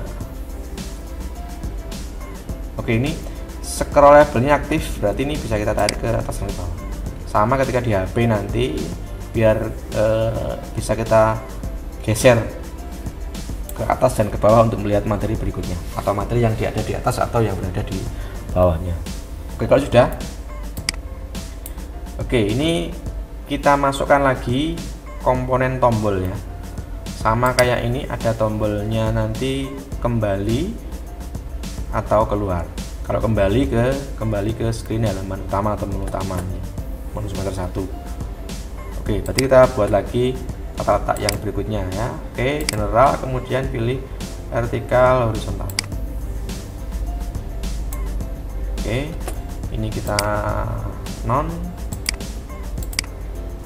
Oke, ini scrollable-nya aktif, berarti ini bisa kita tarik ke atas dan ke bawah. Sama ketika di HP nanti, biar bisa kita geser ke atas dan ke bawah untuk melihat materi berikutnya, atau materi yang ada di atas atau yang berada di bawahnya. Oke, kalau sudah, oke, ini kita masukkan lagi komponen tombol ya. Sama kayak ini, ada tombolnya nanti kembali atau keluar. Kalau kembali ke screen halaman utama atau menu utamanya, menu semester 1. Oke, berarti kita buat lagi tata letak yang berikutnya ya. Oke, general, kemudian pilih vertikal, horizontal. Oke, ini kita non.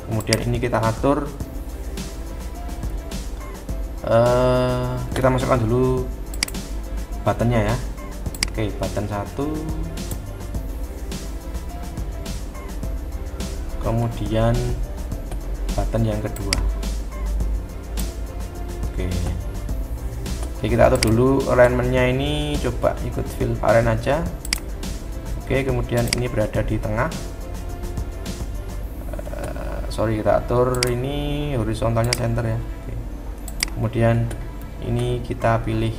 Kemudian ini kita atur. Kita masukkan dulu buttonnya ya. Oke, button 1. Kemudian button yang kedua. Oke, kita atur dulu alignment-nya, ini coba ikut fill parent aja. Oke, kemudian ini berada di tengah. Kita atur ini horizontalnya center ya. Oke. Kemudian ini kita pilih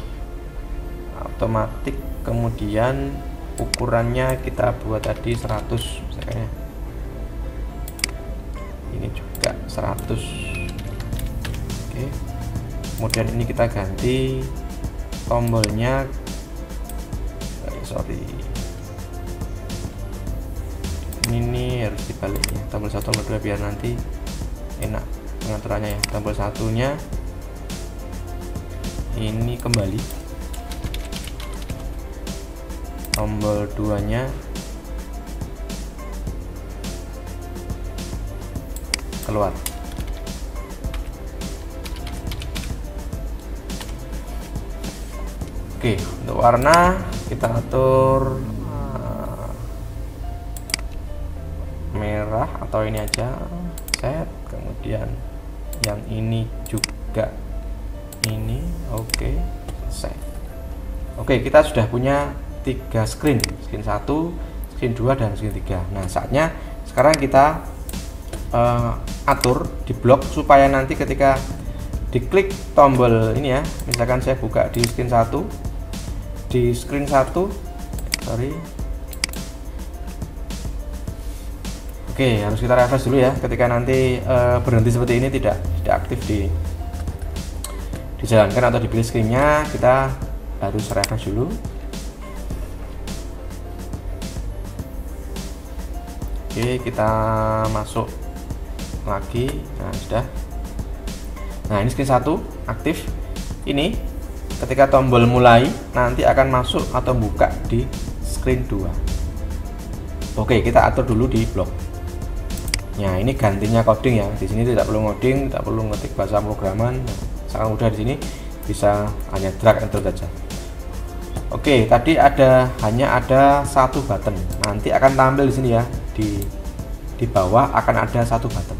otomatis, kemudian ukurannya kita buat tadi 100 misalnya. Ini juga 100. Oke. Kemudian ini kita ganti tombolnya. Ini harus dibalik ya, tombol 1 tombol 2 biar nanti enak pengaturannya ya. Tombol satunya ini kembali, tombol 2 nya keluar. Oke, untuk warna kita atur merah atau ini aja, set, kemudian yang ini juga ini. Oke, selesai. Oke, kita sudah punya 3 screen 1, screen 2, dan screen 3. Nah, saatnya sekarang kita atur di blok supaya nanti ketika diklik tombol ini ya, misalkan saya buka di screen 1, sorry. Oke, harus kita refresh dulu ya. Ketika nanti berhenti seperti ini tidak aktif dijalankan atau dipilih screennya, kita harus refresh dulu. Oke, kita masuk lagi. Nah, sudah. Nah, ini screen 1 aktif. Ini ketika tombol mulai nanti akan masuk atau buka di screen 2. Oke, kita atur dulu di blok. Nah, ini gantinya coding ya. Di sini tidak perlu ngoding, tidak perlu ngetik bahasa pemrograman. Nah, sangat mudah di sini, bisa hanya drag and drop saja. Oke, tadi hanya ada 1 button. Nanti akan tampil di sini ya. Di bawah akan ada 1 button.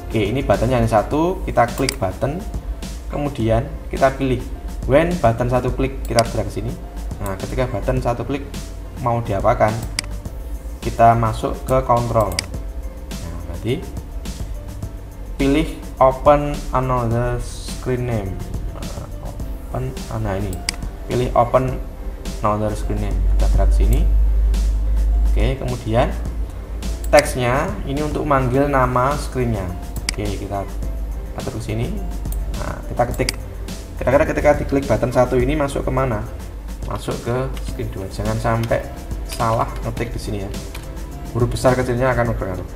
Oke, ini buttonnya hanya 1. Kita klik button, kemudian kita pilih when button 1 klik, kita drag ke sini. Nah, ketika button 1 klik mau diapakan, kita masuk ke control. Nah, berarti pilih open another screen name. Nah, ini pilih open another screen name, kita drag sini. Oke, kemudian teksnya ini untuk manggil nama screennya. Oke, kita atur ke sini. Nah, kita ketik kira-kira ketika diklik button 1 ini masuk kemana? Masuk ke screen 2. Jangan sampai salah ngetik di sini ya. Huruf besar kecilnya akan berpengaruh.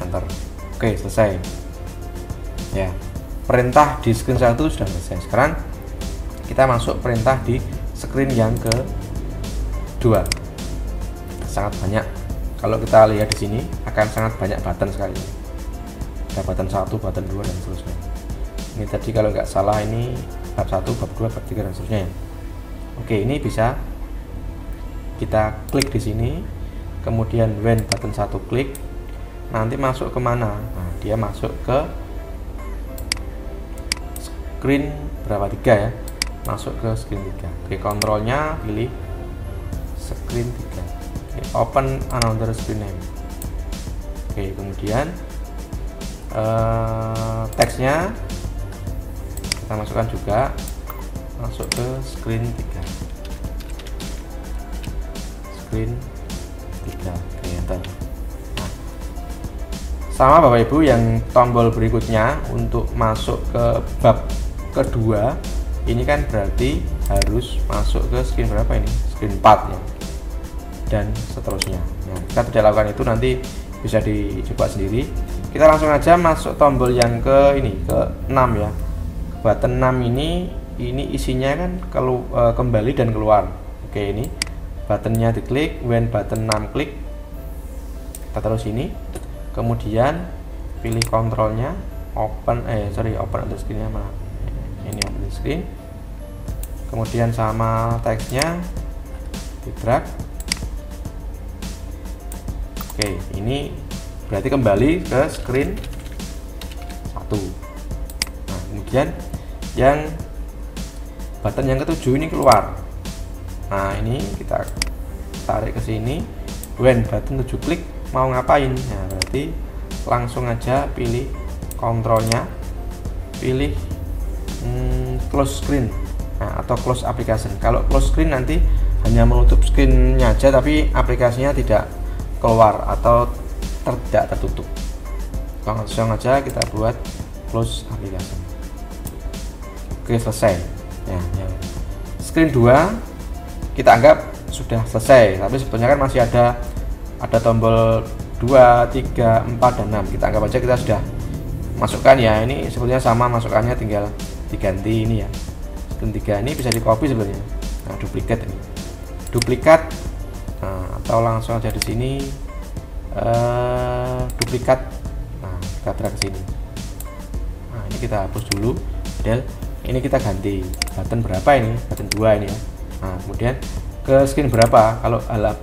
Enter. Oke, selesai. Ya, perintah di screen 1 sudah selesai. Sekarang kita masuk perintah di screen yang ke-2. Sangat banyak. Kalau kita lihat di sini akan sangat banyak button sekali. Ada button 1, button 2, dan seterusnya. Ini tadi kalau nggak salah ini bab 1, bab 2, bab 3, dan seterusnya ya. Oke, ini bisa kita klik di sini, kemudian when button 1 klik, nanti masuk kemana? Nah, dia masuk ke screen berapa, 3 ya, masuk ke screen 3. Oke, kontrolnya pilih screen 3. Oke, open another screen name. Oke, kemudian teksnya kita masukkan juga, masuk ke screen 3. Screen 3. Oke, enter. Nah, sama Bapak Ibu, yang tombol berikutnya untuk masuk ke bab kedua ini kan berarti harus masuk ke screen berapa ini? Screen 4 ya. Dan seterusnya. Nah, kita tidak lakukan itu, nanti bisa dicoba sendiri. Kita langsung aja masuk tombol yang ke 6 ya. Button 6 ini isinya kan kembali dan keluar. Oke, ini buttonnya diklik, when button 6 klik, kita terus ini, kemudian pilih kontrolnya, open the screen-nya mana? Ini open the screen. Kemudian sama teksnya di drag. Oke, ini berarti kembali ke screen 1. Nah, kemudian yang button yang ke-7 ini keluar. Nah, ini kita tarik ke sini, when button 7 klik mau ngapain? Nah, berarti langsung aja pilih kontrolnya, pilih close screen, nah, atau close application. Kalau close screen nanti hanya menutup screen-nya aja, tapi aplikasinya tidak keluar atau tidak tertutup. Langsung aja kita buat close application. Oke, selesai ya. Screen 2 kita anggap sudah selesai, tapi sebetulnya kan masih ada tombol 2, 3, 4, dan 6. Kita anggap aja kita sudah masukkan ya. Ini sebetulnya sama masukannya, tinggal diganti ini ya. Screen 3 ini bisa di copy sebenarnya. Nah, duplikat nah, atau langsung aja di sini duplikat. Nah, kita drag ke sini. Nah, ini kita hapus dulu. Dan ini kita ganti button berapa ini? Button 2 ini ya. Nah, kemudian ke screen berapa? Kalau ala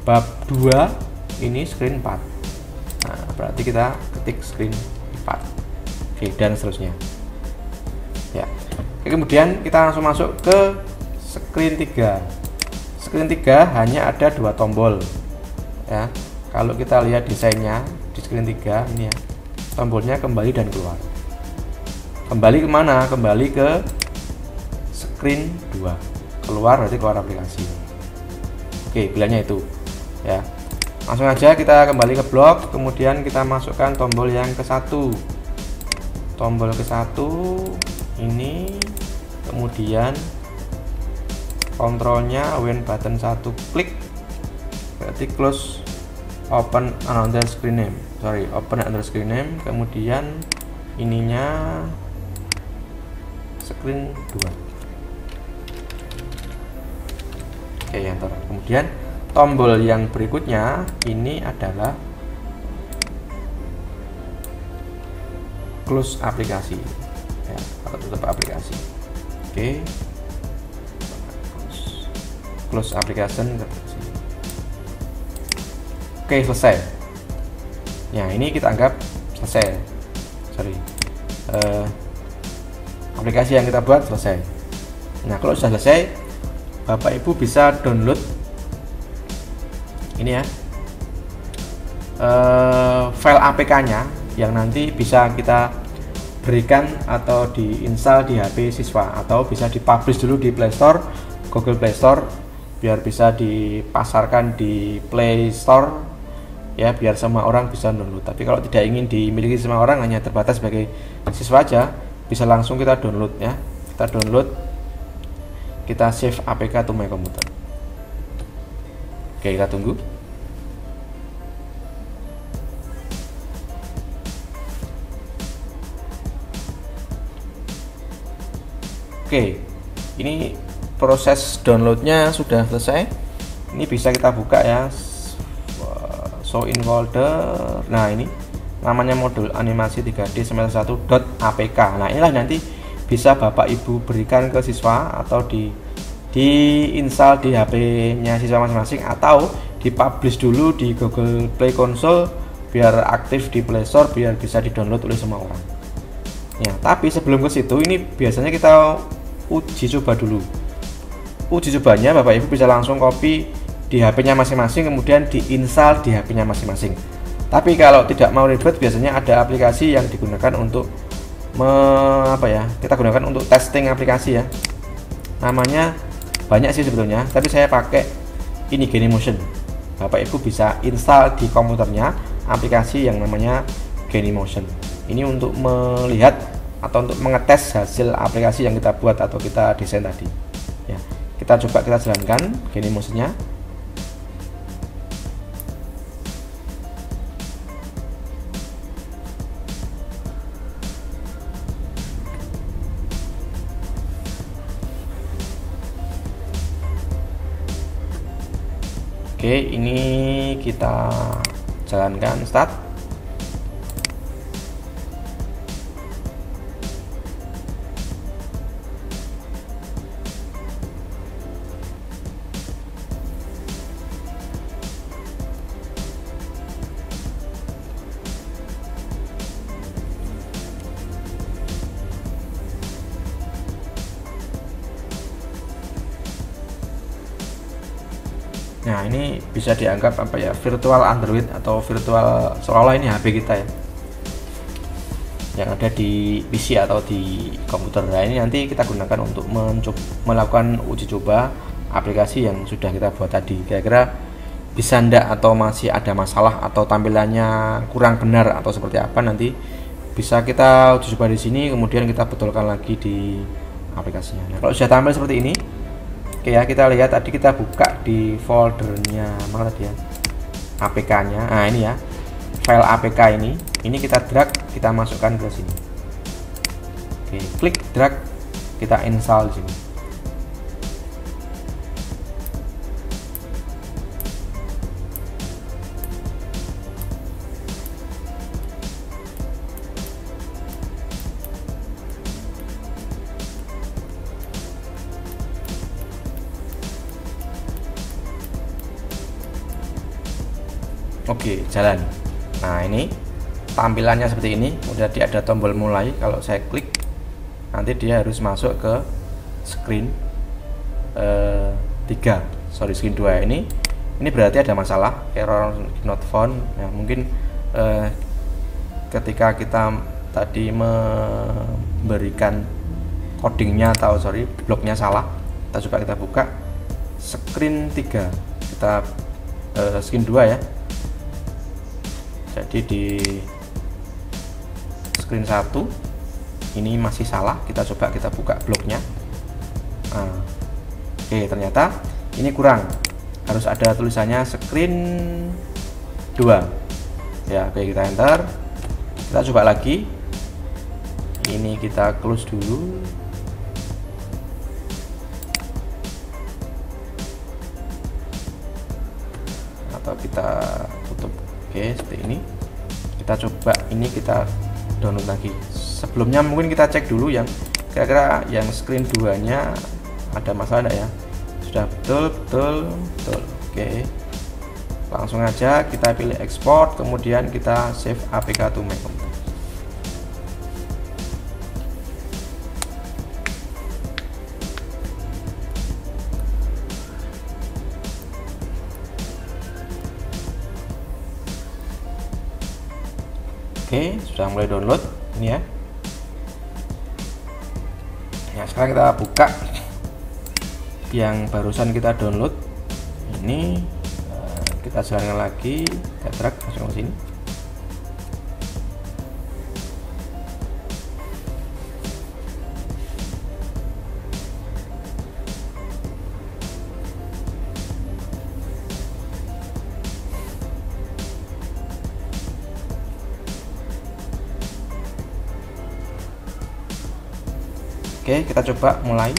bab 2 ini screen 4. Nah, berarti kita ketik screen 4. Oke, dan seterusnya ya. Oke, kemudian kita langsung masuk ke screen 3. Screen 3 hanya ada 2 tombol ya. Kalau kita lihat desainnya di screen 3 ini ya, tombolnya kembali dan keluar. Kembali kemana? Kembali ke screen 2. Keluar berarti keluar aplikasi. Oke, pilihannya itu ya. Langsung aja kita kembali ke blog, kemudian kita masukkan tombol yang ke-1. Tombol ke-1 ini, kemudian kontrolnya when button 1 klik berarti close open another screen name. Open another screen name, kemudian ininya screen 2. Oke, enter. Kemudian tombol yang berikutnya ini adalah close aplikasi ya, atau tutup aplikasi. Oke, close application. Oke, selesai. Ya, ini kita anggap selesai. Aplikasi yang kita buat selesai. Nah, kalau sudah selesai, Bapak Ibu bisa download ini ya, file APK-nya yang nanti bisa kita berikan atau diinstal di HP siswa, atau bisa dipublish dulu di Play Store, Google Play Store, biar bisa dipasarkan di Play Store ya, biar semua orang bisa download. Tapi kalau tidak ingin dimiliki semua orang, hanya terbatas sebagai siswa aja, bisa langsung kita download ya. Kita download, kita save APK to my computer. Oke, kita tunggu. Oke, ini proses downloadnya sudah selesai. Ini bisa kita buka ya, show in folder. Nah, ini namanya modul animasi 3D semester 1.apk. Nah, inilah nanti bisa Bapak Ibu berikan ke siswa, atau di-install di HP-nya siswa masing-masing, atau dipublish dulu di Google Play Console biar aktif di Play Store, biar bisa di-download oleh semua orang. Ya, tapi sebelum ke situ, ini biasanya kita uji coba dulu. Uji cobanya Bapak Ibu bisa langsung copy di HP-nya masing-masing, kemudian diinstal di HP-nya masing-masing. Tapi kalau tidak mau ribet, biasanya ada aplikasi yang digunakan untuk kita gunakan untuk testing aplikasi ya. Namanya banyak sih sebetulnya, tapi saya pakai ini, Genymotion. Bapak Ibu bisa install di komputernya aplikasi yang namanya Genymotion. Ini untuk melihat atau untuk mengetes hasil aplikasi yang kita buat atau kita desain tadi ya. Kita coba, kita jalankan Genymotion-nya. Oke, ini kita jalankan, start. Nah, ini bisa dianggap virtual Android atau virtual, seolah-olah ini HP kita ya, yang ada di PC atau di komputer. Nah, ini nanti kita gunakan untuk melakukan uji coba aplikasi yang sudah kita buat tadi. Kira-kira bisa ndak, atau masih ada masalah, atau tampilannya kurang benar, atau seperti apa, nanti bisa kita uji coba di sini, kemudian kita betulkan lagi di aplikasinya. Nah, kalau sudah tampil seperti ini, oke ya, kita lihat tadi kita buka di foldernya mana tadi ya, APK-nya. Nah, ini ya, file APK ini kita drag, kita masukkan ke sini. Oke, klik drag, kita install di sini. Oke, jalan. Nah, ini tampilannya seperti ini. Udah ada tombol mulai, kalau saya klik nanti dia harus masuk ke screen 2 ini berarti ada masalah, error not found ya. Mungkin ketika kita tadi memberikan codingnya atau bloknya salah. Kita buka screen 3, kita screen 2 ya. Jadi di screen 1 ini masih salah, kita buka bloknya. Oke, ternyata ini kurang, harus ada tulisannya screen 2 ya. Oke, kita enter, kita coba lagi. Ini kita close dulu. Atau kita tutup. Oke, seperti ini. Kita coba ini, kita download lagi. Sebelumnya mungkin kita cek dulu yang kira-kira yang screen 2 nya ada masalah enggak ya. Sudah betul. Oke, langsung aja kita pilih export, kemudian kita save apk to Mac. Oke, sudah mulai download ini ya. Nah, sekarang kita buka yang barusan kita download ini. Kita jalankan lagi, kita drag langsung ke sini. Oke, kita coba mulai.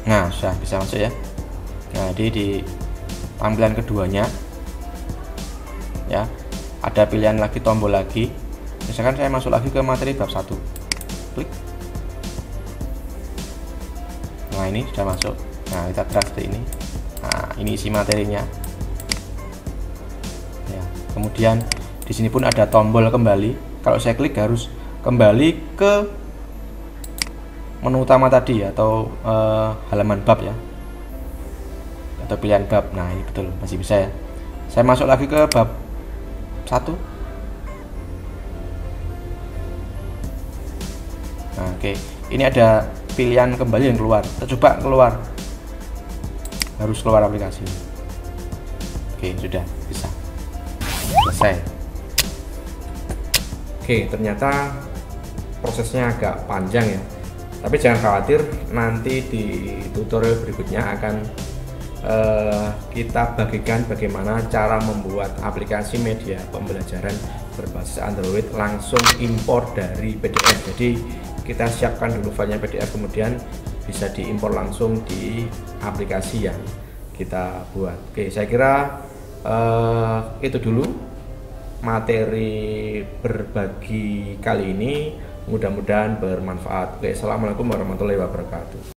Nah, sudah bisa masuk ya. Nah, di tampilan keduanya ya, ada pilihan lagi, tombol lagi. Misalkan saya masuk lagi ke materi bab 1, klik. Nah, ini sudah masuk. Nah, kita drag seperti ini. Nah, ini isi materinya ya. Kemudian di sini pun ada tombol kembali. Kalau saya klik harus kembali ke menu utama tadi ya, atau halaman bab ya, atau pilihan bab. Nah, ini betul, masih bisa ya. Saya masuk lagi ke bab 1. Nah, oke, ini ada pilihan kembali yang keluar. Kita coba keluar, harus keluar aplikasi. Oke, sudah bisa, selesai. Oke, ternyata prosesnya agak panjang ya, tapi jangan khawatir, nanti di tutorial berikutnya akan kita bagikan bagaimana cara membuat aplikasi media pembelajaran berbasis Android langsung impor dari PDF. Jadi kita siapkan dulu filenya PDF, kemudian bisa diimpor langsung di aplikasi yang kita buat. Oke, saya kira itu dulu materi berbagi kali ini, mudah-mudahan bermanfaat. Oke, assalamualaikum warahmatullahi wabarakatuh.